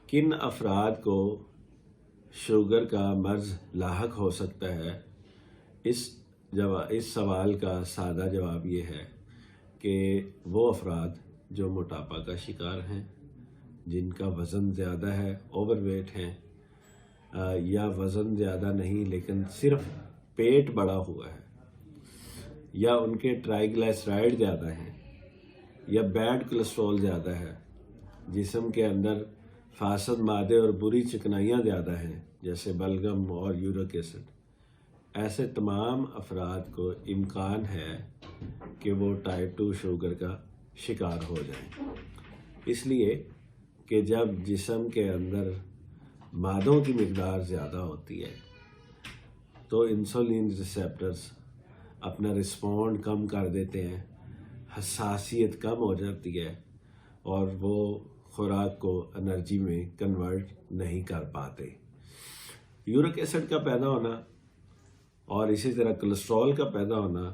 کن افراد کو شوگر کا مرض لاحق ہو سکتا ہے؟ اس سوال کا سادہ جواب یہ ہے کہ وہ افراد جو موٹاپا کا شکار ہیں، جن کا وزن زیادہ ہے، اوور ویٹ ہیں، یا وزن زیادہ نہیں لیکن صرف پیٹ بڑا ہوا ہے، یا ان کے ٹرائیگلائسرائڈ زیادہ ہیں، یا بیڈ کولیسٹرول زیادہ ہے، جسم کے اندر فاسد مادے اور بری چکنائیاں زیادہ ہیں جیسے بلغم اور یورک ایسڈ، ایسے تمام افراد کو امکان ہے کہ وہ ٹائپ 2 شوگر کا شکار ہو جائیں، اس لیے کہ جب جسم کے اندر مادوں کی مقدار زیادہ ہوتی ہے تو انسولین ریسیپٹرز اپنا رسپونڈ کم کر دیتے ہیں، حساسیت کم ہو جاتی ہے اور وہ خوراک کو انرجی میں کنورٹ نہیں کر پاتے۔ یورک ایسڈ کا پیدا ہونا اور اسی طرح کولیسٹرول کا پیدا ہونا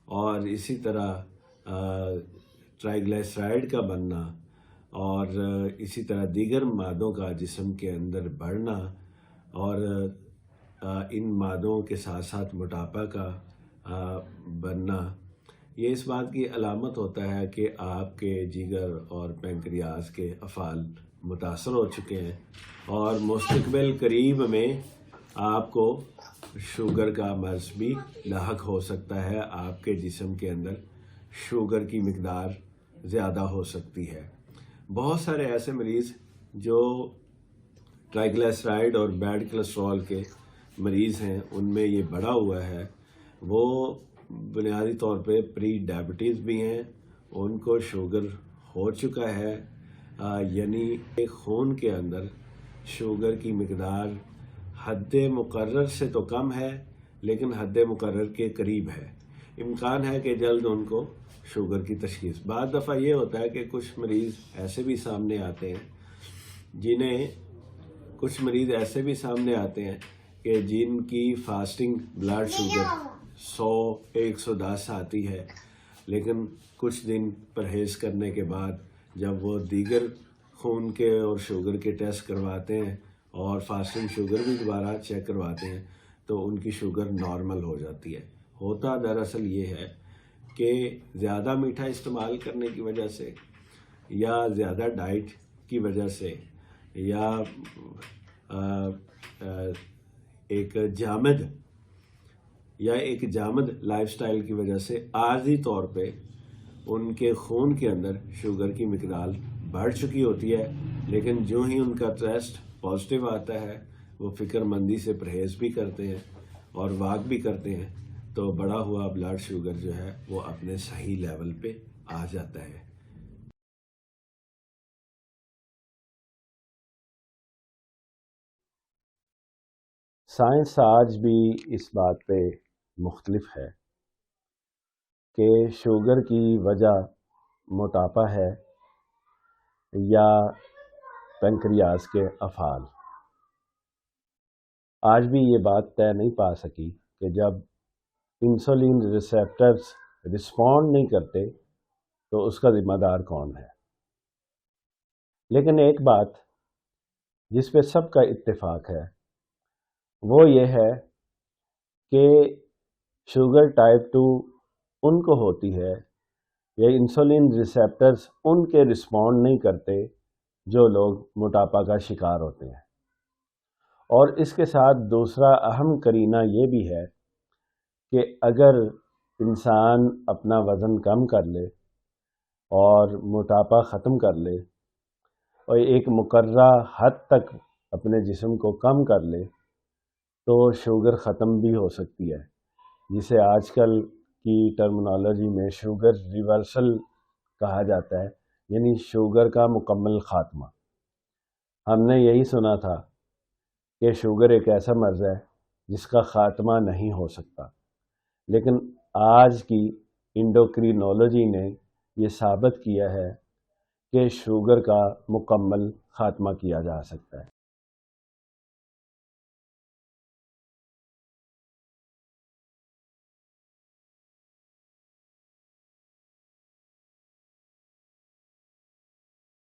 اور اسی طرح ٹرائیگلائسرائڈ کا بننا اور اسی طرح دیگر مادوں کا جسم کے اندر بڑھنا اور ان مادوں کے ساتھ ساتھ موٹاپا کا بننا، یہ اس بات کی علامت ہوتا ہے کہ آپ کے جگر اور پینکریاس کے افعال متاثر ہو چکے ہیں اور مستقبل قریب میں آپ کو شوگر کا مرض بھی لاحق ہو سکتا ہے، آپ کے جسم کے اندر شوگر کی مقدار زیادہ ہو سکتی ہے۔ بہت سارے ایسے مریض جو ٹرائیگلائسرائڈ اور بیڈ کولیسٹرول کے مریض ہیں، ان میں یہ بڑھا ہوا ہے، وہ بنیادی طور پہ پری ڈائبٹیز بھی ہیں، ان کو شوگر ہو چکا ہے، یعنی خون کے اندر شوگر کی مقدار حد مقرر سے تو کم ہے لیکن حد مقرر کے قریب ہے، امکان ہے کہ جلد ان کو شوگر کی تشخیص۔ بعض دفعہ یہ ہوتا ہے کہ کچھ مریض ایسے بھی سامنے آتے ہیں کہ جن کی فاسٹنگ بلڈ شوگر 100-110 آتی ہے، لیکن کچھ دن پرہیز کرنے کے بعد جب وہ دیگر خون کے اور شوگر کے ٹیسٹ کرواتے ہیں اور فاسٹنگ شوگر بھی دوبارہ چیک کرواتے ہیں تو ان کی شوگر نارمل ہو جاتی ہے۔ ہوتا دراصل یہ ہے کہ زیادہ میٹھا استعمال کرنے کی وجہ سے یا زیادہ ڈائٹ کی وجہ سے یا ایک جامد لائف سٹائل کی وجہ سے عارضی طور پہ ان کے خون کے اندر شوگر کی مقدار بڑھ چکی ہوتی ہے، لیکن جو ہی ان کا ٹیسٹ پازیٹیو آتا ہے وہ فکر مندی سے پرہیز بھی کرتے ہیں اور واک بھی کرتے ہیں تو بڑھا ہوا بلڈ شوگر جو ہے وہ اپنے صحیح لیول پہ آ جاتا ہے۔ سائنس آج بھی اس بات پہ مختلف ہے کہ شوگر کی وجہ موٹاپا ہے یا پینکریاس کے افعال۔ آج بھی یہ بات طے نہیں پا سکی کہ جب انسولین ریسیپٹرز رسپونڈ نہیں کرتے تو اس کا ذمہ دار کون ہے۔ لیکن ایک بات جس پہ سب کا اتفاق ہے وہ یہ ہے کہ شوگر ٹائپ 2 ان کو ہوتی ہے یا انسولین ریسیپٹرز ان کے رسپونڈ نہیں کرتے جو لوگ موٹاپا کا شکار ہوتے ہیں۔ اور اس کے ساتھ دوسرا اہم قرینہ یہ بھی ہے کہ اگر انسان اپنا وزن کم کر لے اور موٹاپا ختم کر لے اور ایک مقررہ حد تک اپنے جسم کو کم کر لے تو شوگر ختم بھی ہو سکتی ہے، جسے آج کل کی ٹرمنالوجی میں شوگر ریورسل کہا جاتا ہے، یعنی شوگر کا مکمل خاتمہ۔ ہم نے یہی سنا تھا کہ شوگر ایک ایسا مرض ہے جس کا خاتمہ نہیں ہو سکتا، لیکن آج کی انڈوکرینولوجی نے یہ ثابت کیا ہے کہ شوگر کا مکمل خاتمہ کیا جا سکتا ہے۔